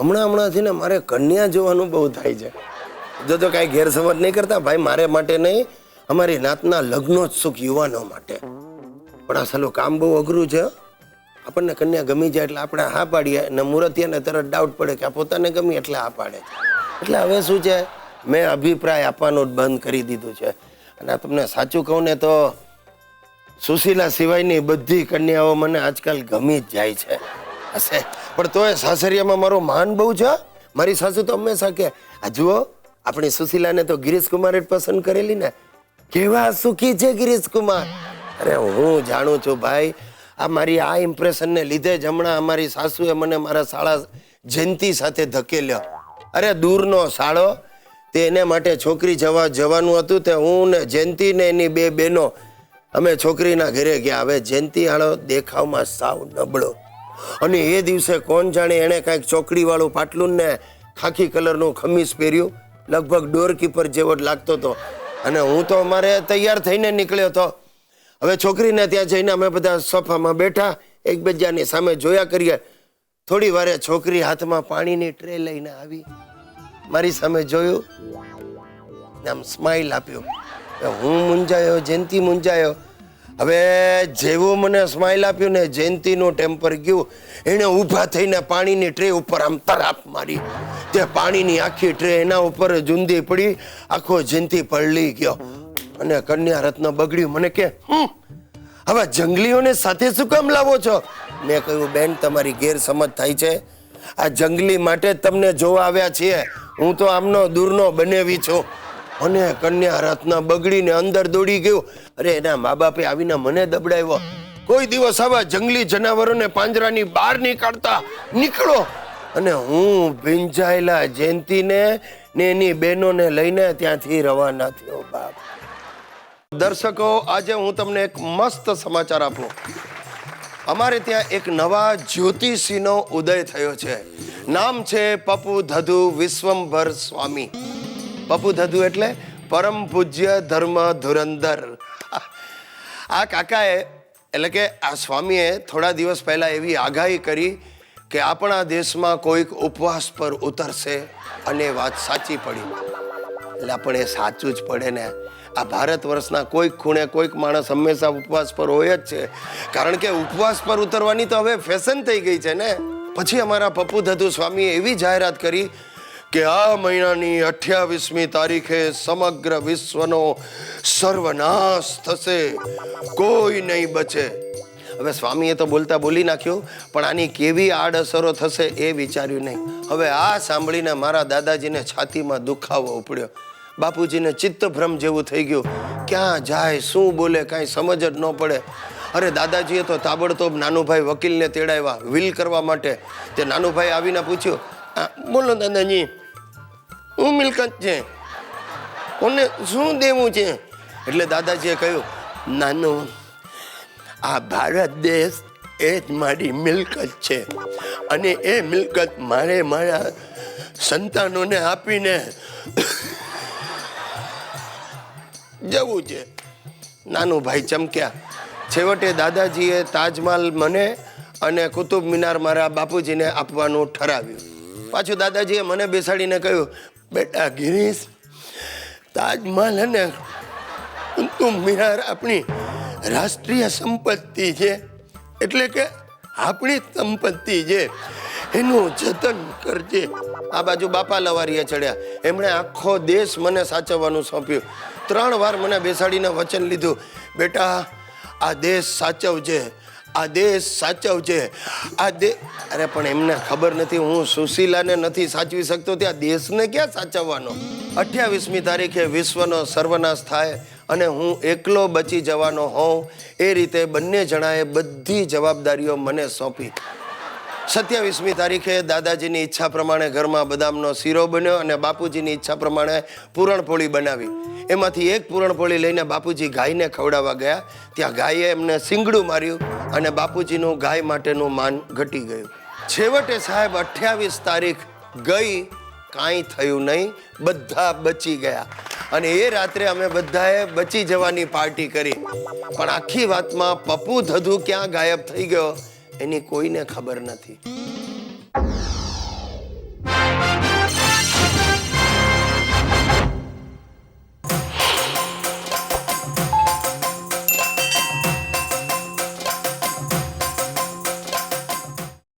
હમણાંથી ને મારે કન્યા જોવાનું બહુ થાય છે. જો તો કાંઈ ગેરસમજ નહીં કરતા ભાઈ, મારે માટે નહીં, અમારી નાતના લગ્નોત્સુક યુવાનો માટે. પણ આ સાલું કામ બહુ અઘરું છે. આપણને કન્યા ગમી જાય એટલે આપણે હા પાડીએ, અને મુહૂર્તિયાને તરત ડાઉટ પડે કે આ પોતાને ગમી એટલે હા પાડે. એટલે હવે શું છે, મેં અભિપ્રાય આપવાનું જ બંધ કરી દીધું છે. અને આ તમને સાચું કહું ને તો સુશીલા સિવાયની બધી કન્યાઓ મને આજકાલ ગમી જ જાય છે. હશે પણ તોય સાસરિયામાં મારો માન બહુ છે. મારી સાસુ તો હંમેશા કે આ જુઓ, આપણી સુશીલાને તો ગિરીશ કુમારે જ પસંદ કરેલી ને, કેવા સુખી છે ગિરીશ કુમાર. અરે હું જાણું છું ભાઈ, આ મારી આ ઇમ્પ્રેશનને લીધે જ હમણાં અમારી સાસુએ મને મારા શાળા જયંતિ સાથે ધકેલ્યો. અરે દૂરનો શાળો, તે એને માટે છોકરી જવાનું હતું, તે હું ને જયંતિ ને એની બે બહેનો અમે છોકરીના ઘરે ગયા. હવે જયંતિ હાળો દેખાવમાં સાવ નબળો, અને એ દિવસે કોણ જાણે એણે કાંઈક ચોકડીવાળું પાટલું ને ખાખી કલરનું ખમીસ પહેર્યું, લગભગ ડોરકીપર જેવો જ લાગતો હતો. અને હું તો અમારે તૈયાર થઈને નીકળ્યો હતો. હવે છોકરીને ત્યાં જઈને અમે બધા સોફામાં બેઠા, એકબીજાની સામે જોયા કરીએ. થોડી વારે છોકરી હાથમાં પાણીની ટ્રે લઈને આવી, મારી સામે જોયું, આમ સ્માઈલ આપ્યું. હું મૂંઝાયો, જયંતિ મૂંઝાયો. હવે જેવું મને સ્માઈલ આપ્યું ને જયંતિનું ટેમ્પર ગયું. એણે ઊભા થઈને પાણીની ટ્રે ઉપર આમ તરાપ મારી. તે પાણીની આખી ટ્રે એના ઉપર જુંદી પડી, આખો જયંતિ પલળી ગયો. અને કન્યા રત્ન બગડ્યું. મને કે હવે જંગલીઓને સાથે શું કામ લાવો છો? મેં કહ્યું બેન, તમારી ગેરસમજ થાય છે. આ જંગલી માટે જ તમને જોવા આવ્યા છીએ. હું તો આમનો દૂરનો બનેવી છું. અને કન્યા રત્ન બગડીને અંદર દોડી ગયું. અરે એના મા બાપે આવીને મને દબડાવ્યો. કોઈ દિવસ આવા જંગલી જનાવરોને પાંજરાની બહાર નીકળતા નીકળો. અને હું ભીંજાયેલા જયંતિને ને એની બહેનોને લઈને ત્યાંથી રવાના થયો. બાપ દર્શકો, આજે હું તમને એક મસ્ત સમાચાર આપું. અમારે ત્યાં એક નવા જ્યોતિષીનો ઉદય થયો છે. નામ છે પપ્પુ ધધુ વિશ્વંભર સ્વામી. પપ્પુ ધધુ એટલે પરમ પૂજ્ય ધર્મ ધુરંધર. આ કાકાએ એટલે કે આ સ્વામીએ થોડા દિવસ પહેલા એવી આગાહી કરી કે આપણા દેશમાં કોઈક ઉપવાસ પર ઉતરશે, અને વાત સાચી પડી. એટલે પણ એ સાચું જ પડે ને. આ ભારત વર્ષના કોઈક ખૂણે કોઈક માણસ હંમેશા ઉપવાસ પર હોય જ છે, કારણ કે ઉપવાસ પર ઉતરવાની તો હવે ફેશન થઈ ગઈ છે ને. પછી અમારા પપ્પુ ધધુ સ્વામીએ એવી જાહેરાત કરી કે આ મહિનાની 28મી તારીખે સમગ્ર વિશ્વનો સર્વનાશ થશે, કોઈ નહીં બચે. હવે સ્વામીએ તો બોલતા બોલી નાખ્યું, પણ આની કેવી આડઅસરો થશે એ વિચાર્યું નહીં. હવે આ સાંભળીને મારા દાદાજીને છાતીમાં દુખાવો ઉપડ્યો. બાપુજીને ચિત્તભ્રમ જેવું થઈ ગયું. ક્યાં જાય, શું બોલે, કાંઈ સમજ જ ન પડે. અરે દાદાજીએ તો તાબડતોબ નાનુભાઈ વકીલને તેડાવ્યા વિલ કરવા માટે. તે નાનુભાઈ આવીને પૂછ્યું, બોલો દાદાજી, શું મિલકત છે, કોને શું દેવું છે? એટલે દાદાજીએ કહ્યું, નાનું, આ ભારત દેશ એ જ મારી મિલકત છે, અને એ મિલકત મારે મારા સંતાનોને આપીને જવું છે. નાનુભાઈ ચમક્યા. છેવટે દાદાજીએ તાજમહાલ મને અને કુતુબ મિનાર મારા બાપુજીને આપવાનું ઠરાવ્યું. પાછું દાદાજીએ મને બેસાડીને કહ્યું, બેટા ગિરીશ, તાજમહાલ અને કુતુબ મિનાર આપણી રાષ્ટ્રીય સંપત્તિ છે, એટલે કે આપણી સંપત્તિ છે, એનું જતન કરજે. આ બાજુ બાપા લવારીએ ચડ્યા. એમણે આખો દેશ મને સાચવવાનું સોંપ્યું. 3 વાર મને બેસાડીને વચન લીધું, બેટા આ દેશ સાચવજે, આ દેશ સાચવજે, આ અરે પણ એમને ખબર નથી, હું સુશીલાને નથી સાચવી શકતો, ત્યાં દેશને ક્યાં સાચવવાનો? 28મી તારીખે વિશ્વનો સર્વનાશ થાય અને હું એકલો બચી જવાનો હોઉં, એ રીતે બંને જણાએ બધી જવાબદારીઓ મને સોંપી. 27મી તારીખે દાદાજીની ઈચ્છા પ્રમાણે ઘરમાં બદામનો શીરો બન્યો, અને બાપુજીની ઈચ્છા પ્રમાણે પૂરણપોળી બનાવી. એમાંથી એક પૂરણપોળી લઈને બાપુજી ગાયને ખવડાવવા ગયા. ત્યાં ગાયે એમને સિંગડું માર્યું, અને બાપુજીનું ગાય માટેનું માન ઘટી ગયું. છેવટે સાહેબ 28 તારીખ ગઈ, કાંઈ થયું નહીં, બધા બચી ગયા. અને એ રાત્રે અમે બધાએ બચી જવાની પાર્ટી કરી. પણ આખી વાતમાં પપ્પુ ધધુ ક્યાં ગાયબ થઈ ગયો એની કોઈને ખબર નથી.